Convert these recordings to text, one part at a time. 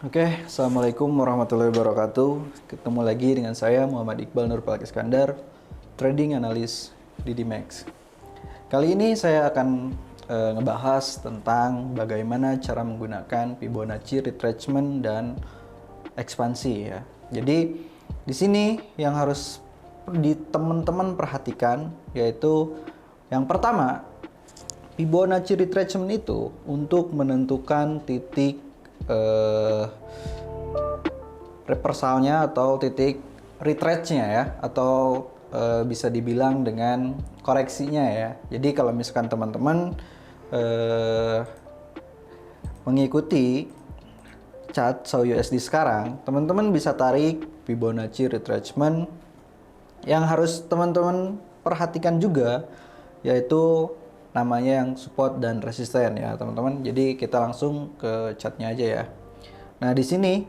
Oke, Assalamualaikum warahmatullahi wabarakatuh. Ketemu lagi dengan saya Muhammad Iqbal Nurfalak Iskandar, Trading Analyst di DMAX. Kali ini saya akan ngebahas tentang bagaimana cara menggunakan Fibonacci retracement dan ekspansi ya. Jadi di sini yang harus teman-teman perhatikan yaitu yang pertama, Fibonacci retracement itu untuk menentukan titik reversalnya atau titik retrace-nya ya, atau bisa dibilang dengan koreksinya ya. Jadi kalau misalkan teman-teman mengikuti chart SAUUSD sekarang, teman-teman bisa tarik Fibonacci retracement. Yang harus teman-teman perhatikan juga yaitu namanya yang support dan resisten ya teman-teman. Jadi kita langsung ke chartnya aja ya. Nah di sini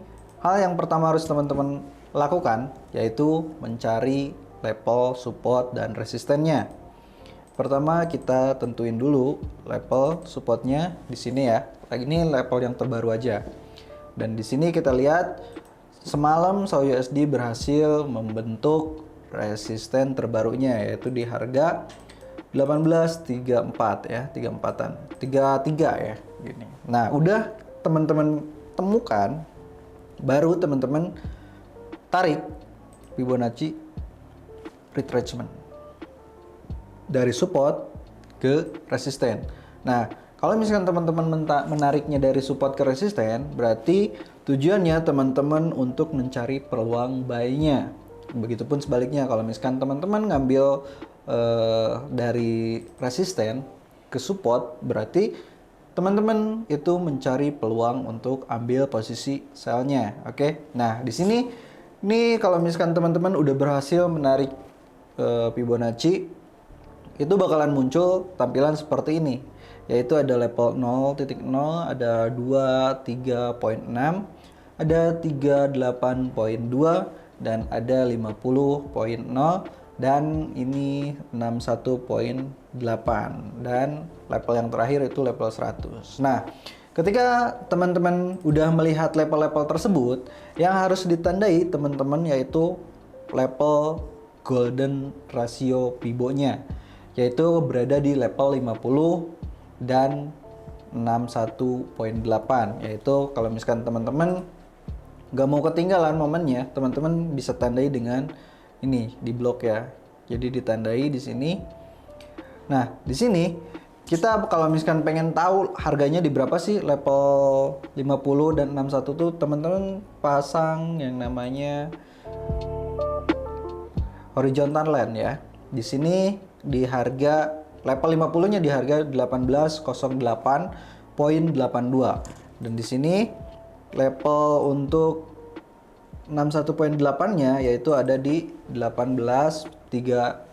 hal yang pertama harus teman-teman lakukan yaitu mencari level support dan resistennya. Pertama kita tentuin dulu level supportnya di sini ya. Ini level yang terbaru aja. Dan di sini kita lihat semalam SAUUSD berhasil membentuk resisten terbarunya yaitu di harga 1834 ya, 34-an. 33 ya gini. Nah, udah teman-teman temukan, baru teman-teman tarik Fibonacci retracement dari support ke resisten. Nah, kalau misalkan teman-teman menariknya dari support ke resisten, berarti tujuannya teman-teman untuk mencari peluang buy-nya. Begitupun sebaliknya, kalau misalkan teman-teman ngambil dari resisten ke support, berarti teman-teman itu mencari peluang untuk ambil posisi sell-nya. Oke. Nah, di sini ini kalau misalkan teman-teman udah berhasil menarik Fibonacci, itu bakalan muncul tampilan seperti ini. Yaitu ada level 0.0, ada 23.6, ada 38.2 dan ada 50.0 dan ini 61.8 dan level yang terakhir itu level 100. Nah, ketika teman-teman udah melihat level-level tersebut, yang harus ditandai teman-teman yaitu level golden ratio Fibo-nya, yaitu berada di level 50 dan 61.8, yaitu kalau misalkan teman-teman gak mau ketinggalan momennya, teman-teman bisa tandai dengan ini di blok ya. Jadi ditandai di sini. Nah, di sini kita kalau misalkan pengen tahu harganya di berapa sih level 50 dan 61 tuh, teman-teman pasang yang namanya horizontal line ya. Di sini di harga level 50-nya di harga 1808.82 dan di sini level untuk 61.8-nya yaitu ada di 1803.18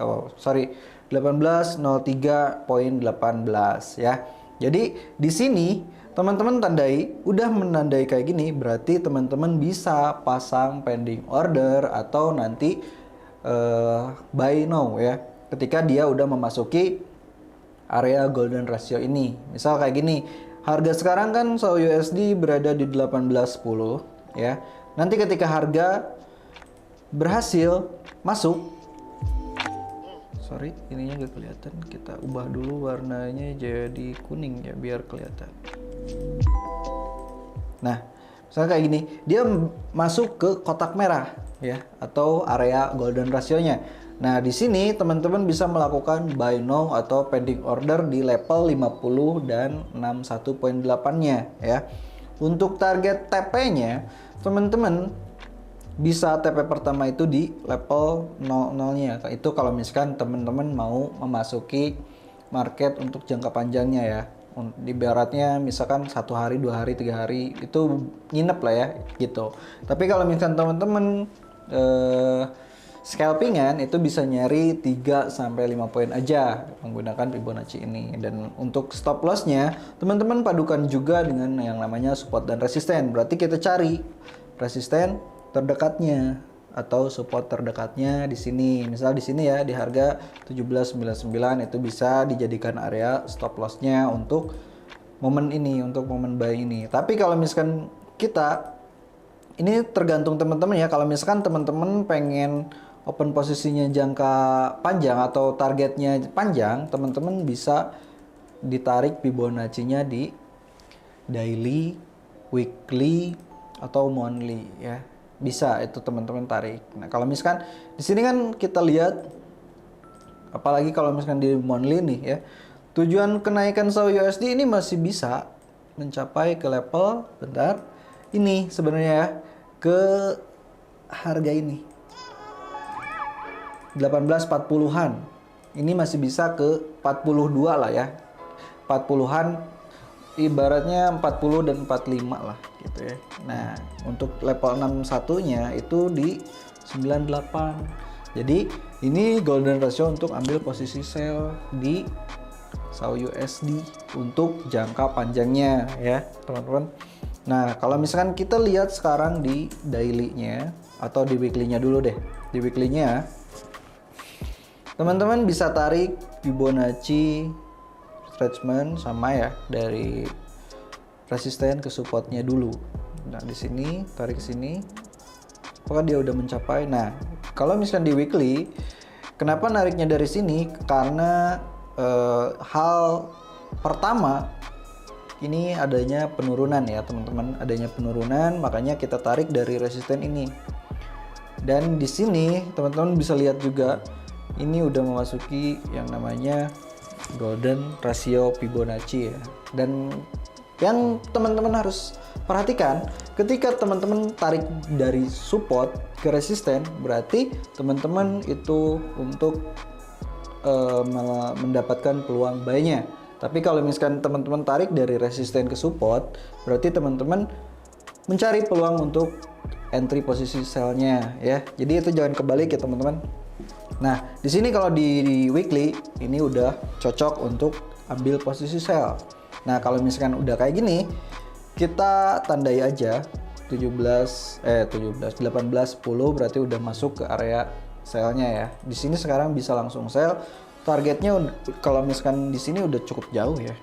ya. Jadi di sini teman-teman tandai, udah menandai kayak gini, berarti teman-teman bisa pasang pending order atau nanti buy now ya. Ketika dia udah memasuki area golden ratio ini. Misal kayak gini, harga sekarang kan SAUUSD berada di 1810 ya. Nanti ketika harga berhasil masuk, sorry ininya gak kelihatan, kita ubah dulu warnanya jadi kuning ya biar kelihatan. Nah, misalnya kayak gini, dia masuk ke kotak merah ya atau area golden ratio-nya. Nah, di sini teman-teman bisa melakukan buy now atau pending order di level 50 dan 61.8-nya ya. Untuk target TP-nya, teman-teman bisa TP pertama itu di level 00-nya. Itu kalau misalkan teman-teman mau memasuki market untuk jangka panjangnya ya. Di baratnya misalkan 1 hari, 2 hari, 3 hari itu nginep lah ya gitu. Tapi kalau misalkan teman-teman scalpingan itu bisa nyari 3 sampai 5 poin aja menggunakan Fibonacci ini. Dan untuk stop loss-nya, teman-teman padukan juga dengan yang namanya support dan resisten. Berarti kita cari resisten terdekatnya atau support terdekatnya di sini. Misal di sini ya di harga 17.99 itu bisa dijadikan area stop loss-nya untuk momen ini, untuk momen buy ini. Tapi kalau misalkan kita ini tergantung teman-teman ya. Kalau misalkan teman-teman pengen open posisinya jangka panjang atau targetnya panjang, teman-teman bisa ditarik Fibonacci-nya di daily, weekly, atau monthly ya. Bisa itu teman-teman tarik. Nah, kalau misalkan di sini kan kita lihat, apalagi kalau misalkan di monthly nih ya, tujuan kenaikan SAU USD ini masih bisa mencapai ke level bentar ini sebenarnya ya, ke harga ini 1840-an. Ini masih bisa ke 42 lah ya. 40-an ibaratnya 40 dan 45 lah gitu ya. Nah, untuk level 61-nya itu di 98. Jadi, ini golden ratio untuk ambil posisi sell di SAU USD untuk jangka panjangnya ya, teman-teman. Nah, kalau misalkan kita lihat sekarang di daily-nya atau di weekly-nya dulu deh. Di weekly-nya teman-teman bisa tarik Fibonacci retracement sama ya, dari resisten ke supportnya dulu. Nah, di sini tarik ke sini, apakah dia udah mencapai? Nah, kalau misalkan di weekly, kenapa nariknya dari sini? Karena hal pertama ini adanya penurunan ya teman-teman, adanya penurunan, makanya kita tarik dari resisten ini. Dan di sini teman-teman bisa lihat juga ini udah memasuki yang namanya golden ratio Fibonacci ya. Dan yang teman-teman harus perhatikan, ketika teman-teman tarik dari support ke resisten, berarti teman-teman itu untuk mendapatkan peluang buy-nya. Tapi kalau misalkan teman-teman tarik dari resisten ke support, berarti teman-teman mencari peluang untuk entry posisi sell-nya ya. Jadi itu jangan kebalik ya teman-teman. Nah, di sini kalau di weekly ini udah cocok untuk ambil posisi sell. Nah, kalau misalkan udah kayak gini, kita tandai aja 18, 10 berarti udah masuk ke area sell-nya ya. Di sini sekarang bisa langsung sell. Targetnya kalau misalkan di sini udah cukup jauh ya.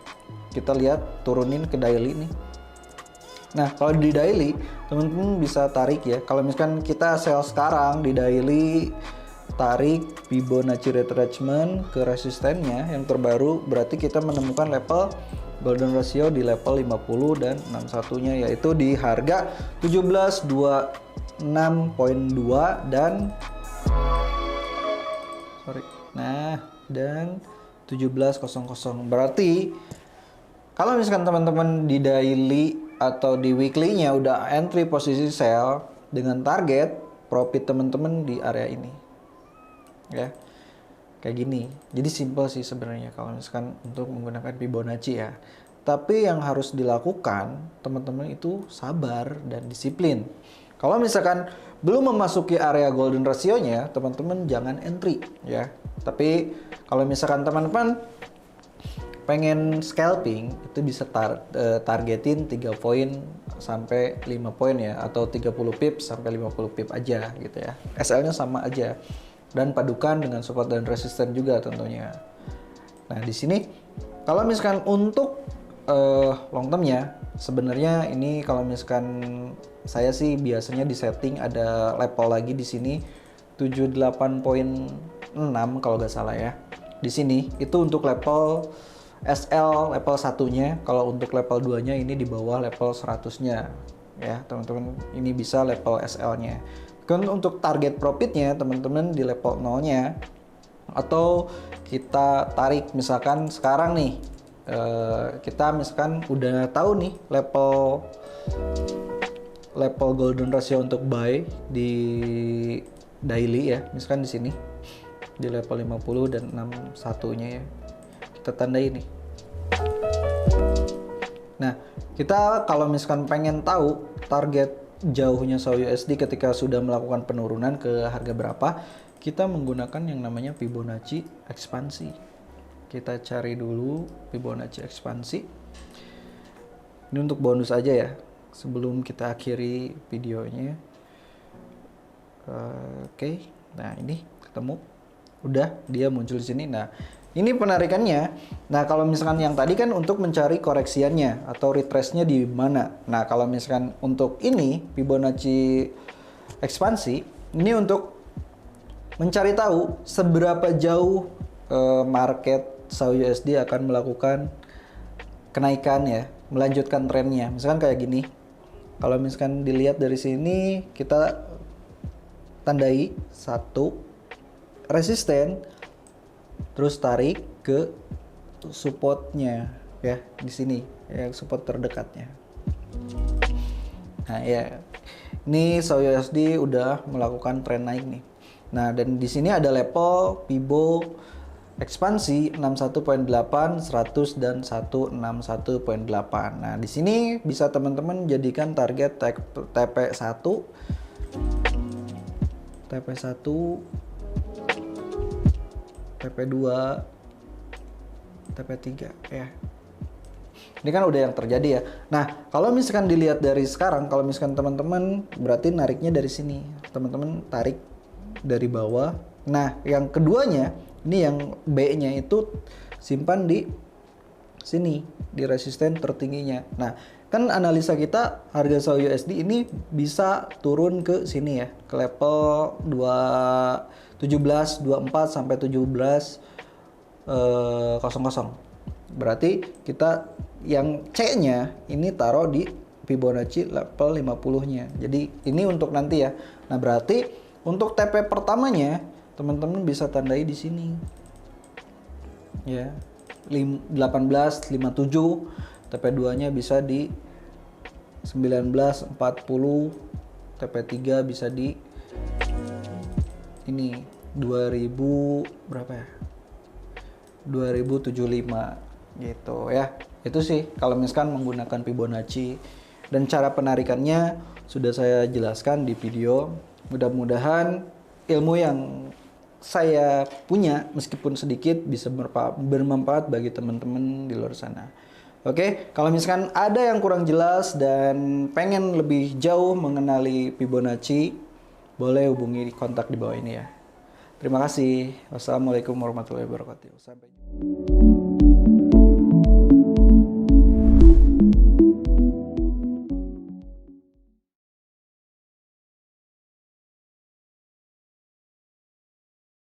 Kita lihat turunin ke daily nih. Nah, kalau di daily teman-teman bisa tarik ya. Kalau misalkan kita sell sekarang di daily, tarik Fibonacci retracement ke resistennya yang terbaru, berarti kita menemukan level golden ratio di level 50 dan 61-nya, yaitu di harga 1726.2 dan dan 1700. Berarti kalau misalkan teman-teman di daily atau di weekly-nya udah entry posisi sell dengan target profit teman-teman di area ini. Ya. Kayak gini. Jadi simple sih sebenarnya kalau misalkan untuk menggunakan Fibonacci ya. Tapi yang harus dilakukan teman-teman itu sabar dan disiplin. Kalau misalkan belum memasuki area golden ratio-nya, teman-teman jangan entry ya. Tapi kalau misalkan teman-teman pengen scalping, itu bisa targetin 3 poin sampai 5 poin ya, atau 30 pips sampai 50 pip aja gitu ya. SL-nya sama aja. Dan padukan dengan support dan resisten juga tentunya. Nah, di sini kalau misalkan untuk long term-nya, sebenarnya ini kalau misalkan saya sih biasanya di setting ada level lagi di sini 78.6 kalau nggak salah ya. Di sini itu untuk level SL level 1-nya, kalau untuk level 2-nya ini di bawah level 100-nya ya, teman-teman. Ini bisa level SL-nya. Kan untuk target profitnya teman-teman di level 0-nya, atau kita tarik misalkan sekarang nih kita misalkan udah tahu nih level golden ratio untuk buy di daily ya, misalkan di sini di level 50 dan 61-nya ya, kita tandai nih. Nah, kita kalau misalkan pengen tahu target jauhnya SAU USD ketika sudah melakukan penurunan ke harga berapa, kita menggunakan yang namanya Fibonacci ekspansi. Kita cari dulu Fibonacci ekspansi. Ini untuk bonus aja ya, sebelum kita akhiri videonya. Oke. Nah, ini ketemu. Udah dia muncul di sini. Nah, Ini penarikannya. Nah, kalau misalkan yang tadi kan untuk mencari koreksiannya atau retrace-nya di mana. Nah, kalau misalkan untuk ini Fibonacci ekspansi, ini untuk mencari tahu seberapa jauh market SAUD akan melakukan kenaikan ya, melanjutkan trennya. Misalkan kayak gini. Kalau misalkan dilihat dari sini, kita tandai satu resisten, terus tarik ke supportnya ya di sini ya, support terdekatnya. Nah ya, ini SAUD udah melakukan tren naik nih. Nah dan di sini ada level Fibo ekspansi 61.8, 100 dan 161.8. Nah di sini bisa teman-teman jadikan target TP1, TP1, TP2, TP3 ya. Ini kan udah yang terjadi ya. Nah, kalau misalkan dilihat dari sekarang, kalau misalkan teman-teman berarti nariknya dari sini. Teman-teman tarik dari bawah. Nah, yang keduanya, ini yang B-nya itu simpan di sini, di resisten tertingginya. Nah, kan analisa kita harga SAUD ini bisa turun ke sini ya, ke level 17, 24 sampai 17 00. Berarti kita yang C-nya ini taruh di Fibonacci level 50-nya. Jadi ini untuk nanti ya. Nah, berarti untuk TP pertamanya teman-teman bisa tandai di sini. Ya. 1857, TP2-nya bisa di 1940, TP3 bisa di ini 2000 berapa ya? 2075 gitu ya. Itu sih kalau misalkan menggunakan Fibonacci, dan cara penarikannya sudah saya jelaskan di video. Mudah-mudahan ilmu yang saya punya meskipun sedikit bisa bermanfaat bagi teman-teman di luar sana. Oke, kalau misalkan ada yang kurang jelas dan pengen lebih jauh mengenali Fibonacci, boleh hubungi kontak di bawah ini ya. Terima kasih. Wassalamualaikum warahmatullahi wabarakatuh. Sampai jumpa.